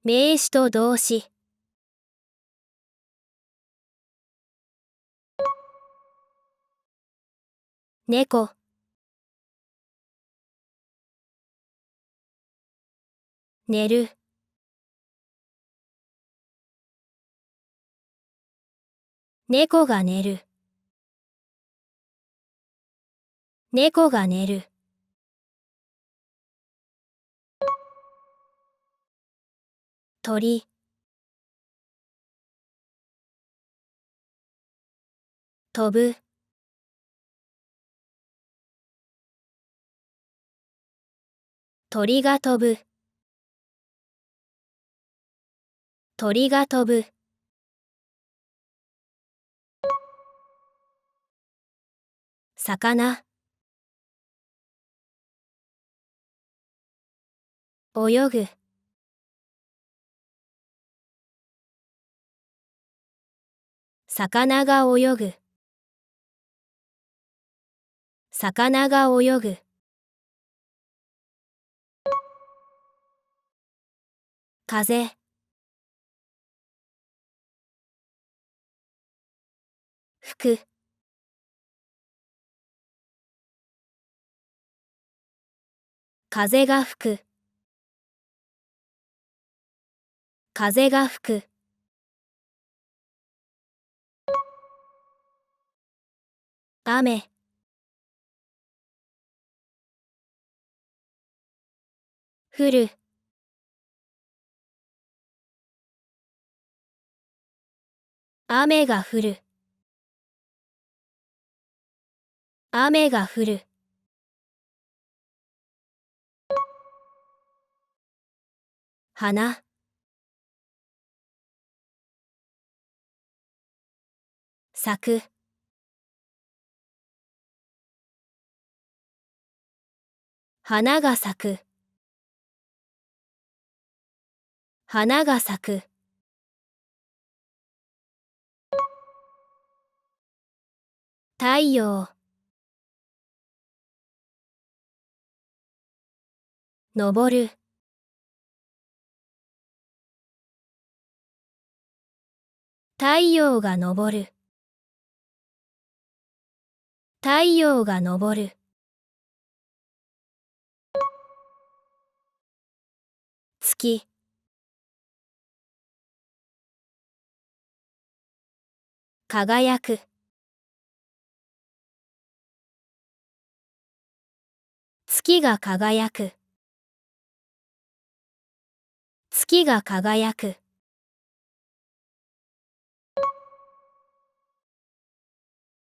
名詞と動詞。猫。寝る。猫が寝る。猫が寝る。鳥。飛ぶ。鳥が飛ぶ。鳥が飛ぶ。魚。泳ぐ。魚が泳ぐ。魚が泳ぐ。風。吹く。風が吹く。風が吹く。雨。降る。雨が降る。雨が降る。花。咲く。花が咲く。花が咲く。太陽。昇る。太陽が昇る。太陽が昇る。月。輝く。月が輝く。月が輝く。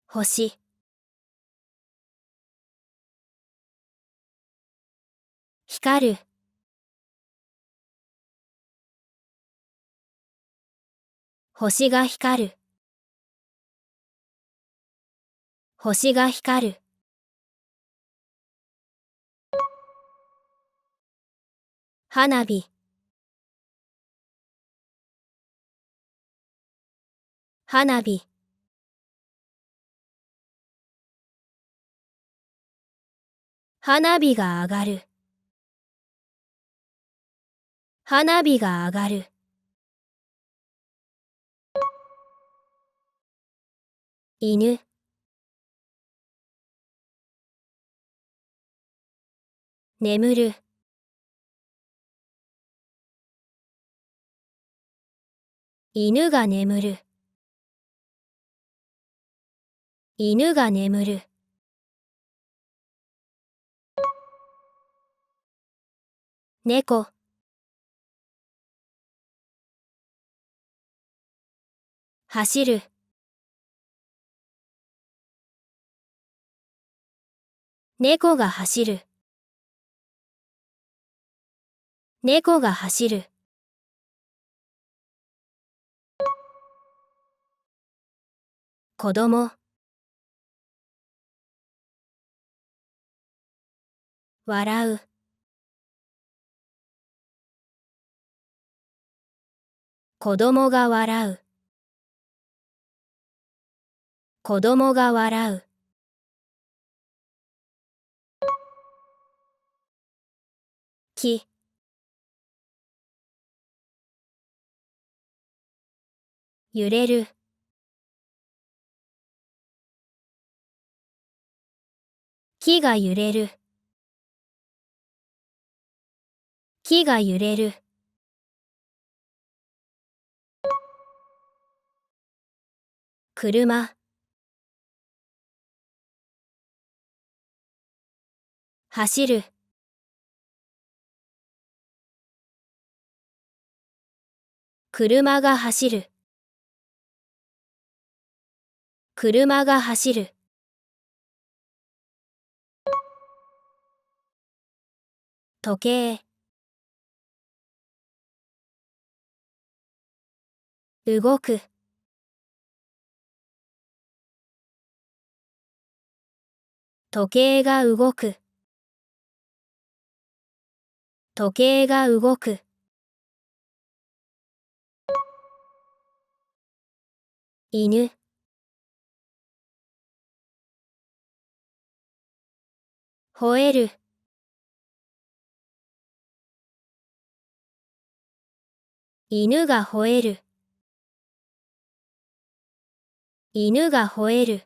星。光る。星が光る。星が光る。花火。花火。花火が上がる。花火が上がる。犬。眠る。犬が眠る。犬が眠る。猫。走る。猫が走る。猫が走る。子供。笑う。子供が笑う。子供が笑う。木。揺れる。木が揺れる。木が揺れる。車。走る。車が走る。車が走る。時計。動く。時計が動く。時計が動く。犬。吠える。犬が吠える。犬が吠える。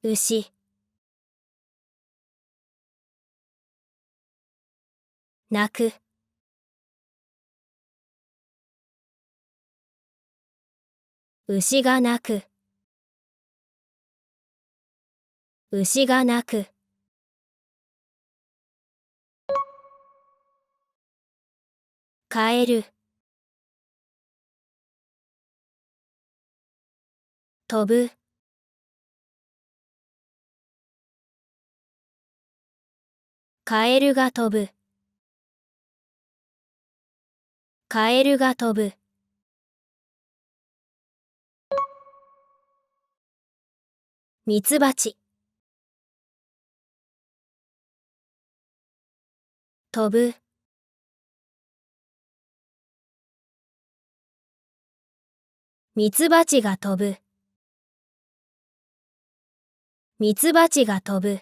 牛。鳴く。牛が鳴く。牛が鳴く。カエル。飛ぶ。カエルが飛ぶ。カエルが飛ぶ。ミツバチ。飛ぶ。ミツバチが飛ぶ。ミツバチが飛ぶ。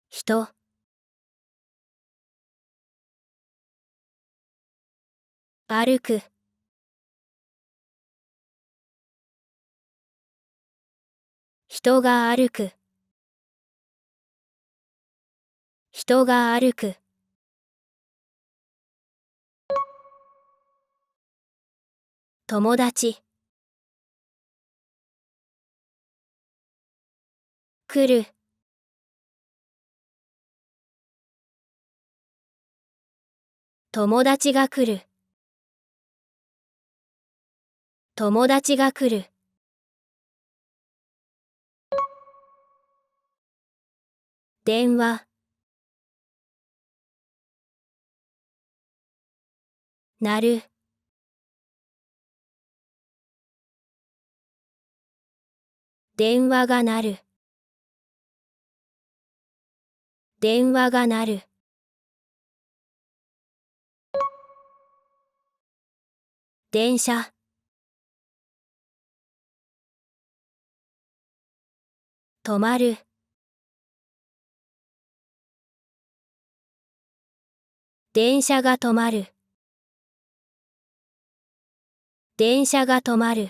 人。歩く。人が歩く。人が歩く。友達。来る。友達が来る。友達が来る。電話。鳴る。電話が鳴る。電話が鳴る。電車。止まる。電車が止まる。電車が止まる。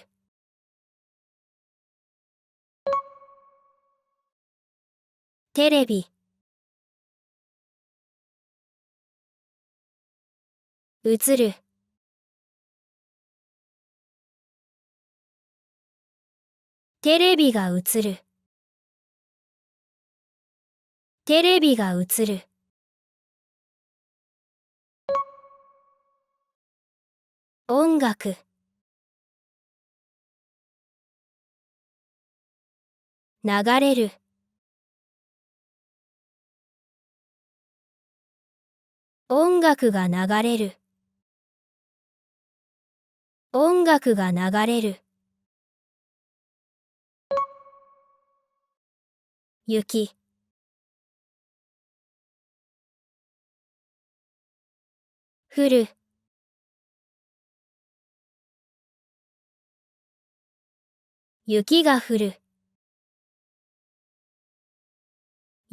テレビ。映る。テレビが映る。テレビが映る。音楽。流れる。音楽が流れる。音楽が流れる。雪。降る。雪が降る。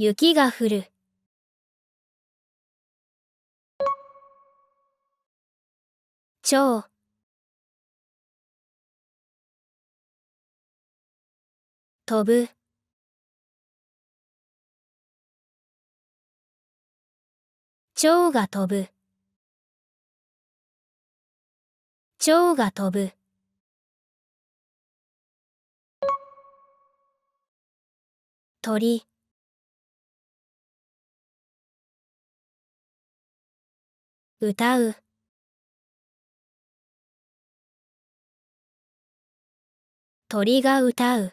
雪が降る。蝶、飛ぶ。蝶が飛ぶ。蝶が飛ぶ。鳥、歌う。鳥が歌う。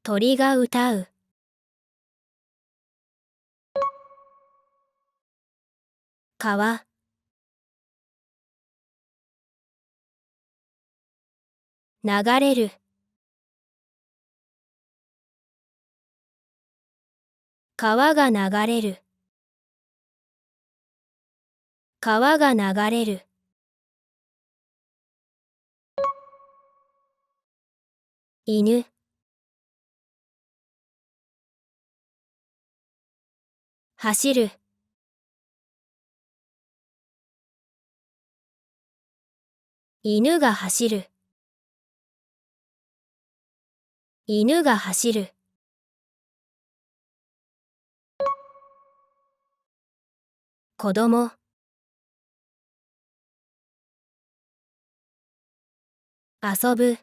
鳥が歌う。川、流れる。川が流れる。川が流れる。犬、走る。犬が走る。犬が走る。子供、遊ぶ。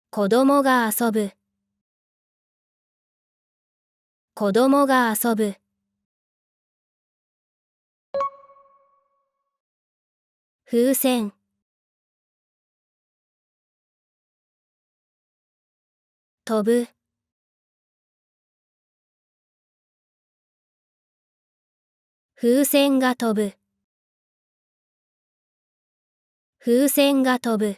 子供が遊ぶ。子供が遊ぶ。風船、飛ぶ。風船が飛ぶ。風船が飛ぶ。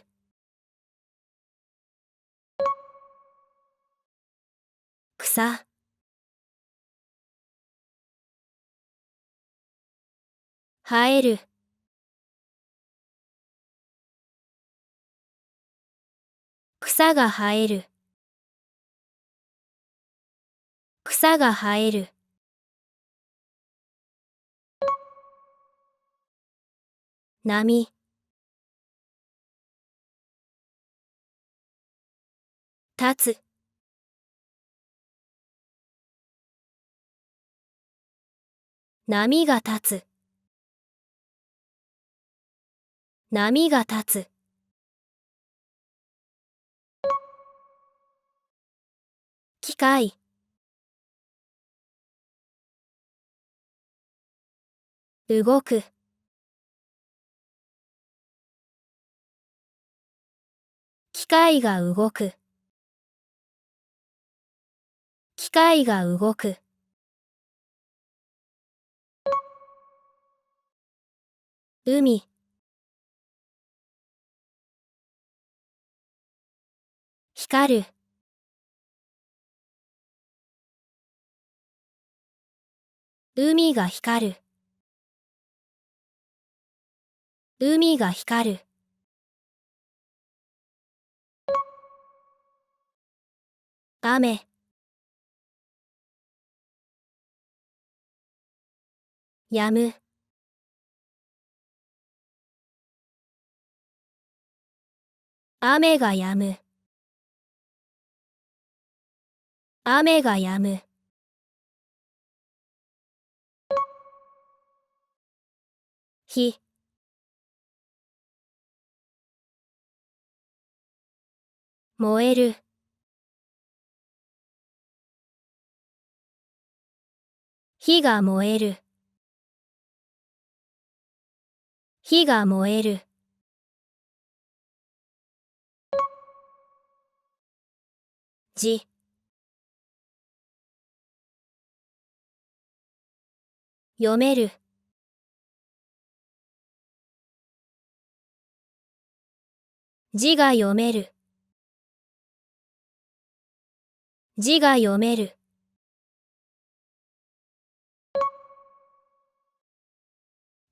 草、生える。草が生える。草が生える。波、立つ。波が立つ。波が立つ。機械、動く。機械が動く。機械が動く。海、光る。海が光る。海が光る。雨、止む。雨が止む。雨が止む。火、燃える。火が燃える。火が燃える。じ、読める。字が読める。字が読める。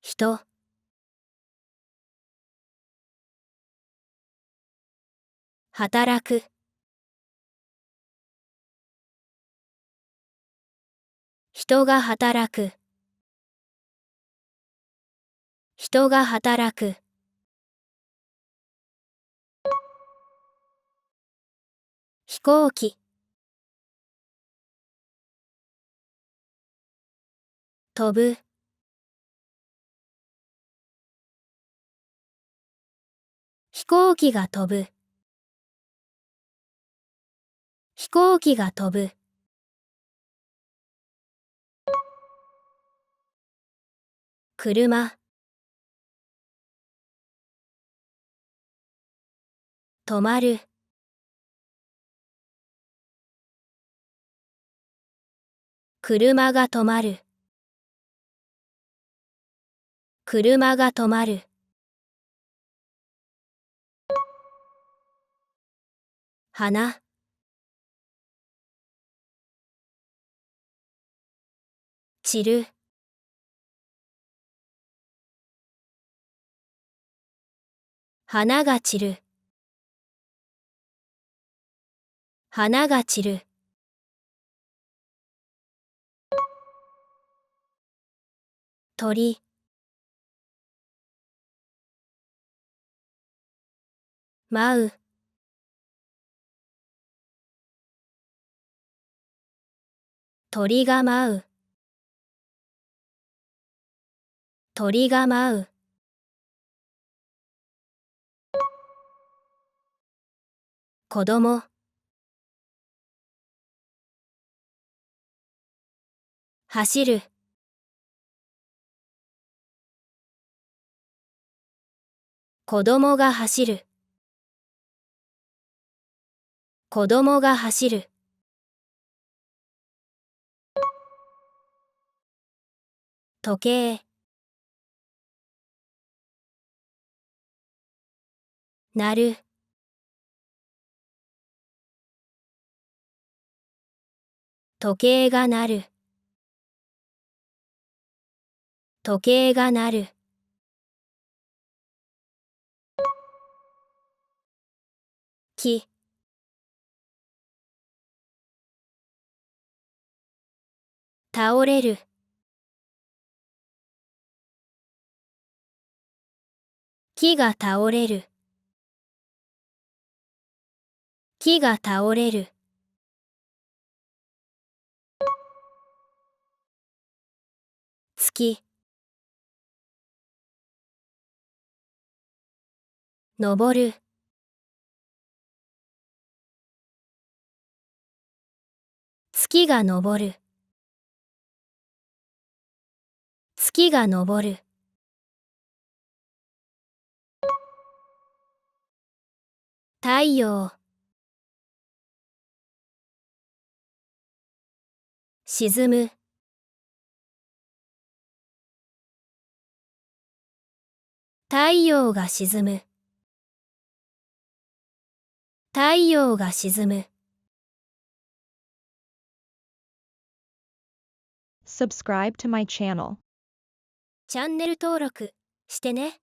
人、働く。人が働く。人が働く。飛行機。飛ぶ。飛行機が飛ぶ。飛行機が飛ぶ。車。止まる。車が止まる。車が止まる。花。散る。花が散る。花が散る。鳥。舞う。鳥が舞う。鳥が舞う。子供。走る。子供が走る。子供が走る。時計。鳴る。時計が鳴る。時計が鳴る。木。倒れる。木が倒れる。木が倒れる。月。登る。月が昇る。月が昇る。太陽。沈む。太陽が沈む。太陽が沈む。Subscribe to my channel. チャンネル登録してね。